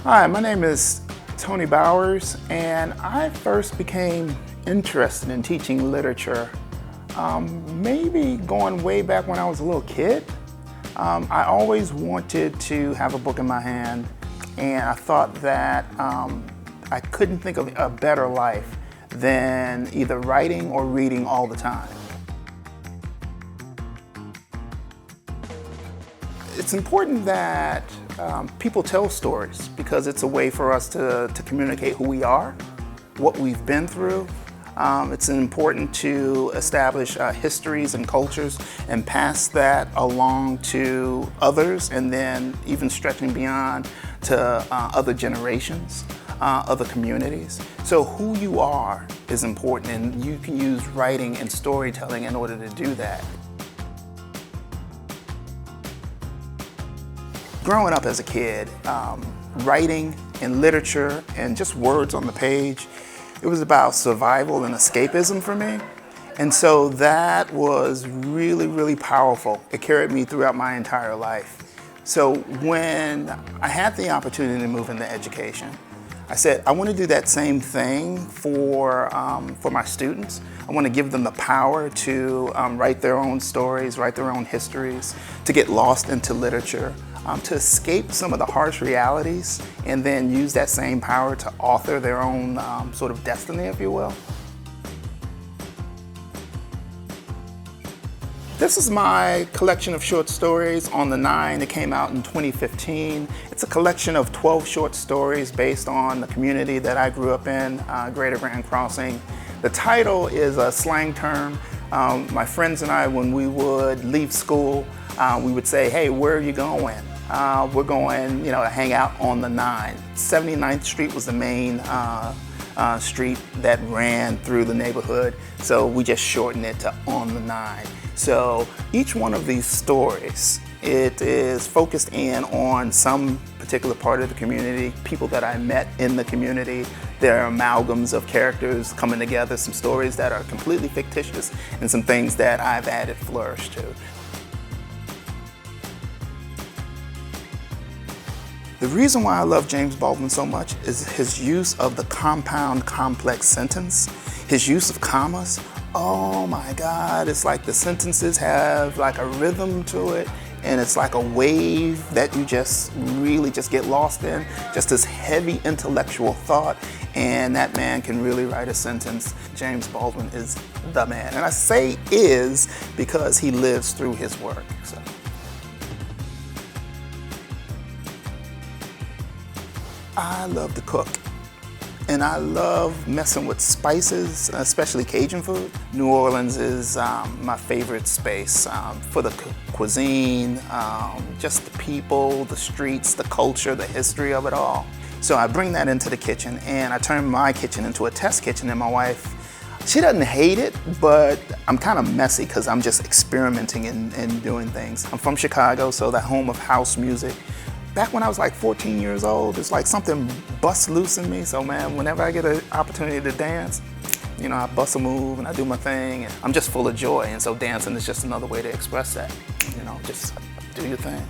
Hi, my name is Tony Bowers, and I first became interested in teaching literature maybe going way back when I was a little kid. I always wanted to have a book in my hand, and I thought that I couldn't think of a better life than either writing or reading all the time. It's important that people tell stories because it's a way for us to communicate who we are, what we've been through. It's important to establish histories and cultures and pass that along to others, and then even stretching beyond to other generations, other communities. So who you are is important, and you can use writing and storytelling in order to do that. Growing up as a kid, writing and literature and just words on the page, it was about survival and escapism for me. And so that was really, really powerful. It carried me throughout my entire life. So when I had the opportunity to move into education, I said, I want to do that same thing for my students. I want to give them the power to write their own stories, write their own histories, to get lost into literature, to escape some of the harsh realities, and then use that same power to author their own sort of destiny, if you will. This is my collection of short stories on the 9. It came out in 2015. It's a collection of 12 short stories based on the community that I grew up in, Greater Grand Crossing. The title is a slang term. My friends and I, when we would leave school, we would say, hey, where are you going? We're going, to hang out on the 9. 79th Street was the main street that ran through the neighborhood, so we just shortened it to on the 9. So each one of these stories, it is focused in on some particular part of the community, people that I met in the community. There are amalgams of characters coming together, some stories that are completely fictitious, and some things that I've added flourish to. The reason why I love James Baldwin so much is his use of the compound complex sentence, his use of commas. Oh my God, it's like the sentences have like a rhythm to it, and it's like a wave that you just really just get lost in, just this heavy intellectual thought, and that man can really write a sentence. James Baldwin is the man, and I say is because he lives through his work. So. I love to cook, and I love messing with spices, especially Cajun food. New Orleans is my favorite space for the cuisine, just the people, the streets, the culture, the history of it all. So I bring that into the kitchen, and I turn my kitchen into a test kitchen, and my wife, she doesn't hate it, but I'm kind of messy because I'm just experimenting and doing things. I'm from Chicago, so the home of house music. Back when I was like 14 years old, it's like something busts loose in me. So man, whenever I get an opportunity to dance, I bust a move and I do my thing, and I'm just full of joy. And so dancing is just another way to express that. Just do your thing.